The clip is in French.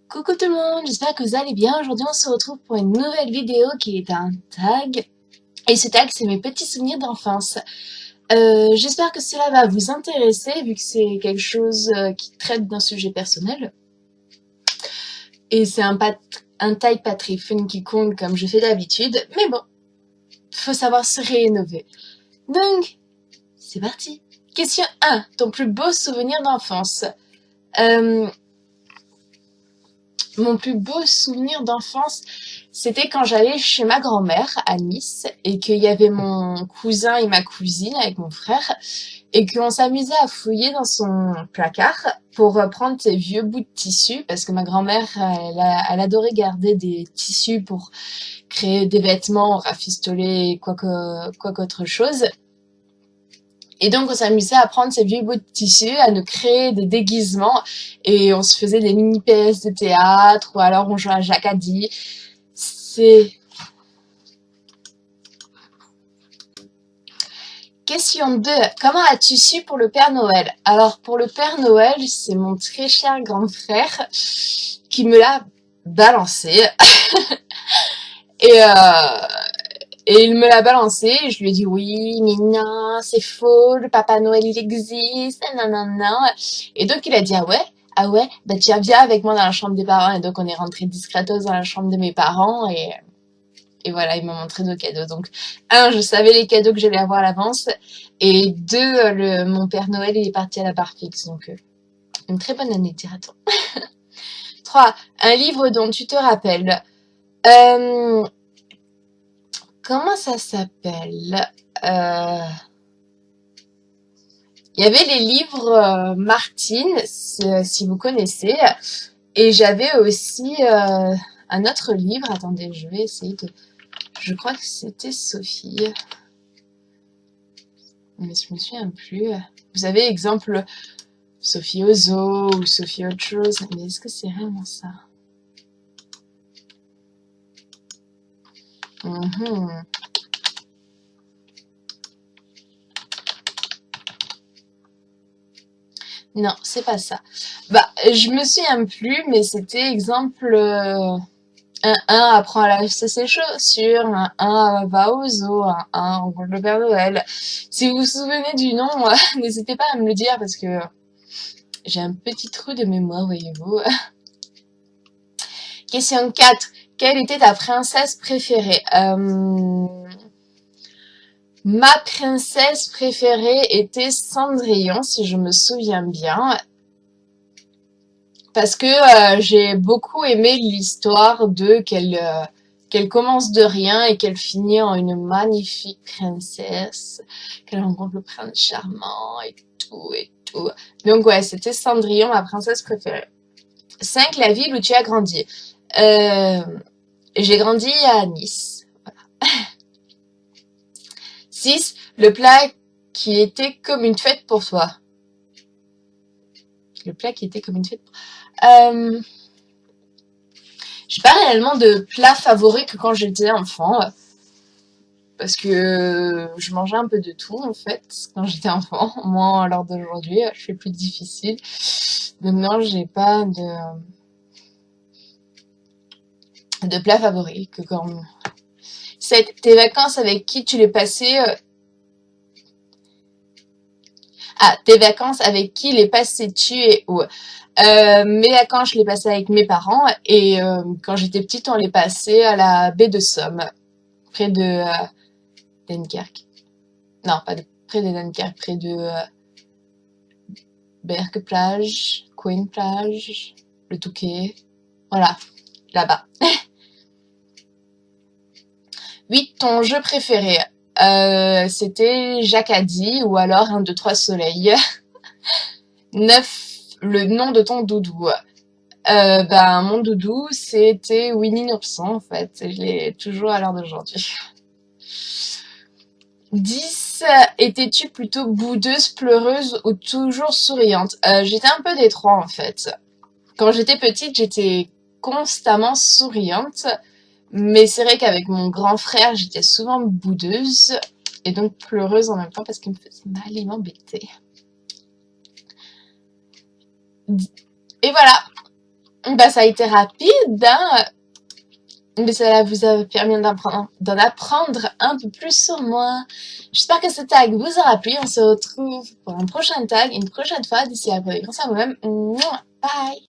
Coucou tout le monde, j'espère que vous allez bien. Aujourd'hui on se retrouve pour une nouvelle vidéo qui est un tag. Et ce tag c'est mes petits souvenirs d'enfance. J'espère que cela va vous intéresser vu que c'est quelque chose qui traite d'un sujet personnel. Et c'est un tag pas très fun qui compte comme je fais d'habitude. Mais bon, faut savoir se réinnover. Donc, c'est parti. Question 1. Ton plus beau souvenir d'enfance. Mon plus beau souvenir d'enfance, c'était quand j'allais chez ma grand-mère à Nice et qu'il y avait mon cousin et ma cousine avec mon frère et qu'on s'amusait à fouiller dans son placard pour prendre ses vieux bouts de tissu parce que ma grand-mère, elle adorait garder des tissus pour créer des vêtements, rafistoler, quoi qu'autre chose. Et donc, on s'amusait à prendre ces vieux bouts de tissu, à nous créer des déguisements, et on se faisait des mini pièces de théâtre, ou alors on jouait à Jacadie. C'est... Question 2. Comment as-tu su pour le Père Noël? Alors, pour le Père Noël, c'est mon très cher grand frère qui me l'a balancé. Et il me l'a balancé, et je lui ai dit oui, mais non, c'est faux, le Papa Noël il existe, nanana. Et donc il a dit ah ouais, bah tiens, viens avec moi dans la chambre des parents. Et donc on est rentré discretos dans la chambre de mes parents, et voilà, il m'a montré nos cadeaux. Donc, un, je savais les cadeaux que j'allais avoir à l'avance, et deux, mon Père Noël il est parti à la barre fixe, donc une très bonne année, dira-t-on. 3. Un livre dont tu te rappelles. Comment ça s'appelle? Il y avait les livres Martine, si vous connaissez, et j'avais aussi un autre livre. Attendez, je vais essayer de... Je crois que c'était Sophie, mais je me souviens plus. Vous avez exemple Sophie Ozo ou Sophie autre chose, mais est-ce que c'est vraiment ça? Non, c'est pas ça. Bah, je me souviens plus, mais c'était exemple un apprend à laver ses chaussures, un va au zoo, un rencontre le Père Noël. Si vous vous souvenez du nom, n'hésitez pas à me le dire parce que j'ai un petit trou de mémoire, voyez-vous. Question 4. Quelle était ta princesse préférée? Ma princesse préférée était Cendrillon, si je me souviens bien. Parce que j'ai beaucoup aimé l'histoire de qu'elle commence de rien et qu'elle finit en une magnifique princesse, qu'elle rencontre le prince charmant et tout et tout. Donc ouais, c'était Cendrillon, ma princesse préférée. 5. La ville où tu as grandi. J'ai grandi à Nice. Voilà. 6. Le plat qui était comme une fête pour toi. Le plat qui était comme une fête pour... j'ai pas réellement de plat favori que quand j'étais enfant. Parce que je mangeais un peu de tout, en fait, quand j'étais enfant. Moi, à l'heure d'aujourd'hui, je fais plus difficile. Donc non, j'ai pas de plat favori que quand... 7. Tes vacances, avec qui tu les passais... tes vacances, avec qui les passais-tu et où? Mes vacances, je les passais avec mes parents. Et quand j'étais petite, on les passait à la baie de Somme, près de Dunkerque. Non, pas près de Dunkerque, près de Berck plage, Queen plage, le Touquet. Voilà, là-bas. 8. Ton jeu préféré. C'était Jacadie ou alors 1, 2, 3 soleil. 9. Le nom de ton doudou. Mon doudou, c'était Winnie l'ourson, en fait. Je l'ai toujours à l'heure d'aujourd'hui. 10. Étais-tu plutôt boudeuse, pleureuse ou toujours souriante? J'étais un peu des trois, en fait. Quand j'étais petite, j'étais constamment souriante. Mais c'est vrai qu'avec mon grand frère, j'étais souvent boudeuse. Et donc pleureuse en même temps parce qu'il me faisait mal, il m'embêtait. Et voilà. Bah, ça a été rapide, hein, mais cela vous a permis d'en apprendre un peu plus sur moi. J'espère que ce tag vous aura plu. On se retrouve pour un prochain tag une prochaine fois. D'ici là, prenez soin de vous-même. Bye!